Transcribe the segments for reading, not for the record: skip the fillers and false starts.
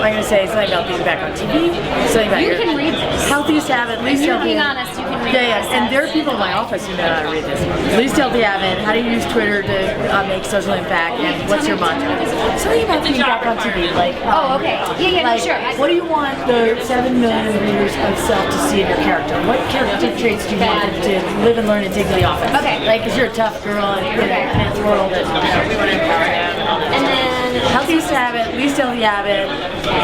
I'm going to say something about being back on TV. Something about You can read this. Healthiest habit, least If you're healthy. being honest, you can read Yeah, this. and there are people in my office who know how to read this. Least healthy habit, how do you use Twitter to make social impact, and what's your mantra? Something about being back on TV, like... Oh, okay. Yeah, like, sure. What do you want the 7 million readers of Self to see in your character? What character traits do you want them to live and learn and take to the office? Okay. Like, because you're a tough girl and in this world, and we want to empower you. And then Healthiest habit, least healthy habit,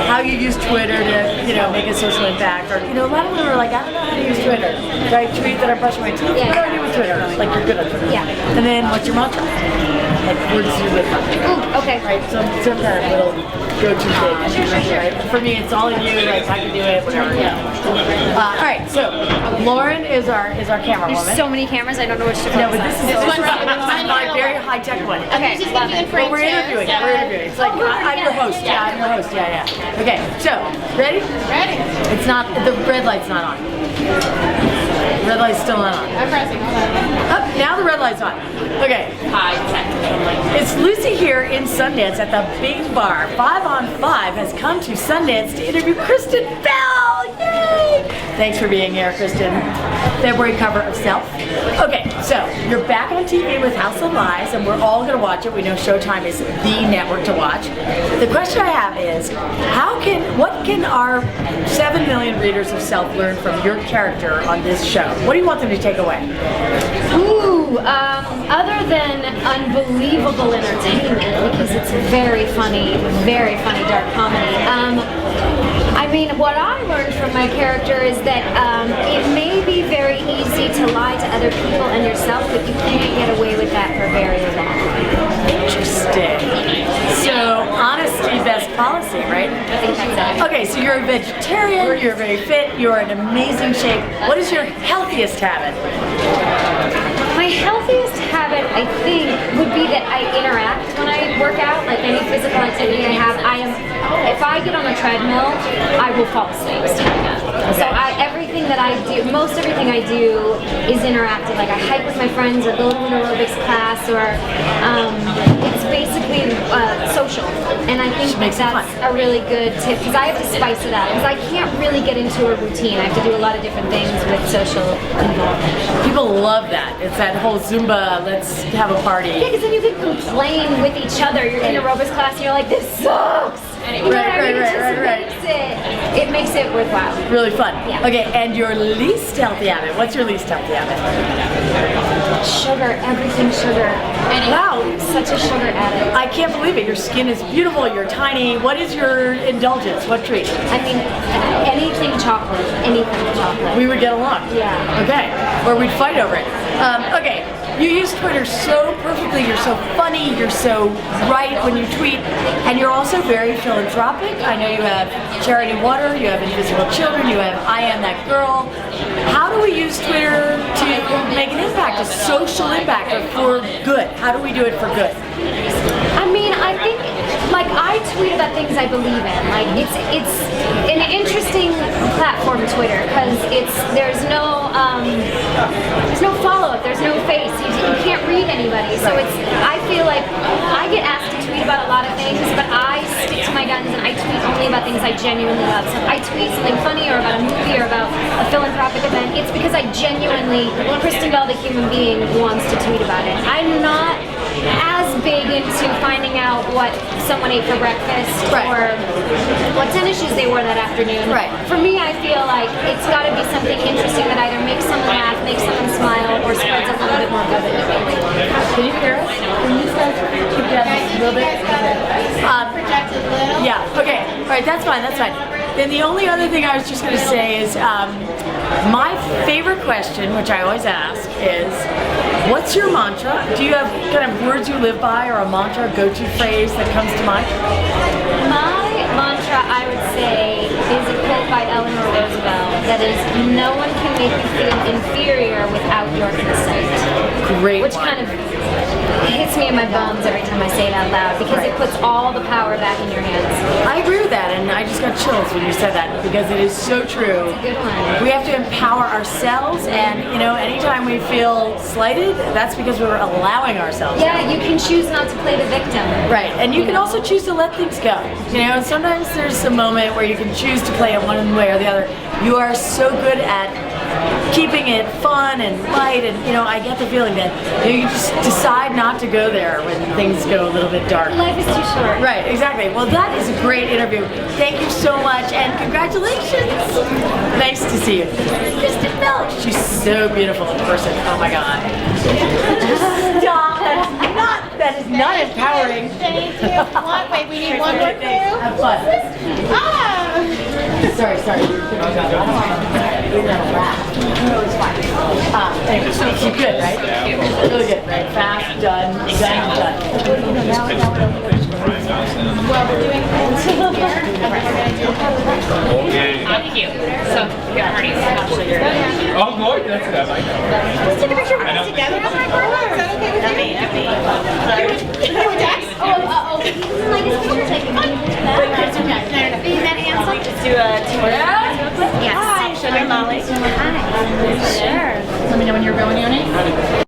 how you use Twitter to, make a social impact. Or, a lot of women are like, I don't know how to use Twitter. Do I tweet that I'm brushing my teeth? Yeah. What do I do with Twitter? Like, you're good at Twitter. Yeah. And then, what's your mantra? Like, where does you live from? ooh, okay. Right, some kind of little go-to thing. Sure. Right? For me, it's all in you, like, I can do it, whatever. All right, so, Lauren is our camera woman. There's so many cameras, I don't know which to focus No, but this is my very high-tech one. Okay, love it. But we're interviewing. It's like, I'm your host. Yeah, I'm your host. Yeah. Okay, so, ready? Ready. It's not, the red light's not on. Red light's still not on. I'm pressing. Oh, now the red light's on. Okay. High tech. It's Lucy here in Sundance at the Big Bar. 5 on 5 has come to Sundance to interview Kristen Bell. Yay! Thanks for being here, Kristen. February cover of Self. Okay, so you're back on TV with House of Lies, and we're all going to watch it. We know Showtime is the network to watch. The question I have is, what can our 7 million readers of Self learn from your character on this show? What do you want them to take away? Ooh, other than unbelievable entertainment, because it's very funny dark comedy. I mean, what I learned from my character is that it may be very easy to lie to other people and yourself, but you can't get away with that for very long. Interesting. So, honesty, best policy, right? I think that's it. Okay, so you're a vegetarian, you're very fit, you're in amazing shape. What is your healthiest habit? My healthiest habit, I think, would be that I interact when I work out. Like any physical activity I have, if I get on a treadmill, I will fall asleep standing up. So everything that I do, most everything I do is interactive. Like I hike with my friends or go to an aerobics class, or it's basically social. And I think that's a really good tip, because I have to spice it up. Because I can't really get into a routine. I have to do a lot of different things with social involvement. People love that. It's that whole Zumba, let's have a party. Yeah, because then you can complain with each other. You're in aerobics class and you're like, this sucks. Right. It makes it worthwhile. Really fun. Yeah. Okay, and your least healthy habit. What's your least healthy habit? Sugar, everything sugar. Wow. Such a sugar addict. I can't believe it. Your skin is beautiful, you're tiny. What is your indulgence? What treat? I mean, anything chocolate. Anything chocolate. We would get along. Yeah. Okay. Or we'd fight over it. Okay. You use Twitter so perfectly. You're so funny. You're so right when you tweet. And you're also very philanthropic. I know you have Charity Water. You have Invisible Children. You have I Am That Girl. How do we use Twitter to make an impact, a social impact, or for good? How do we do it for good? I mean, I think, like, I tweet about things I believe in. Like, it's an interesting platform, Twitter, because there's no follow-up, there's no face. You can't read anybody. So I feel like I get asked to tweet about a lot of things, but I stick to my guns and I tweet only about things I genuinely love. So if I tweet something funny or about a movie or about a philanthropic event, it's because I genuinely, Kristen Bell, the human being, wants to tweet about it. I'm not as big into finding out what someone ate for breakfast or what tennis shoes they wore that afternoon. Right. For me, I feel like it's got to be something interesting that either makes someone laugh, makes someone smile, or spreads a little bit more good. Can you hear us? Can you guys keep that a little bit? Project a little. Yeah, okay. All right, that's fine. Then the only other thing I was just going to say is my favorite question, which I always ask, is what's your mantra? Do you have kind of words you live by, or a mantra, a go-to phrase that comes to mind? My mantra, I would say, is a quote by Eleanor Roosevelt that is, no one can make you feel inferior without your consent. Great Which one. kind of hits me in my bones every time I say it out loud, because it puts all the power back in your hands. I agree with that, and I just got chills when you said that because it is so true. Good one. We have to empower ourselves, and you know, anytime we feel slighted, that's because we're allowing ourselves. Yeah, you can choose not to play the victim. Right, and you can also choose to let things go. You know, sometimes there's a moment where you can choose to play it one way or the other. You are so good at keeping it fun and light, and you know, I get the feeling that you just decide not to go there when things go a little bit dark. Life is too short. Right, exactly. Well, that is a great interview. Thank you so much, and congratulations. Nice to see you. Kristen Bell. She's so beautiful in person. Oh my God. Stop. That is not empowering. Thank you. Wait, we need one more clue. Have fun. Ah! Sorry. We're gonna laugh. No, it's fine. Anyway, so good, right? Really good, right? Fast, done. Well, we're doing things here. Thank you. So, yeah, Marty's Oh, good. That's good. I know. Let's take a picture of us together. Is that okay with you? Hey, with Dax? Like, it's picture taking. Are you met Ansel? Just do a tour. Yes. Sugar Molly. Hi. Sure. Let me know when you're going, Yoni.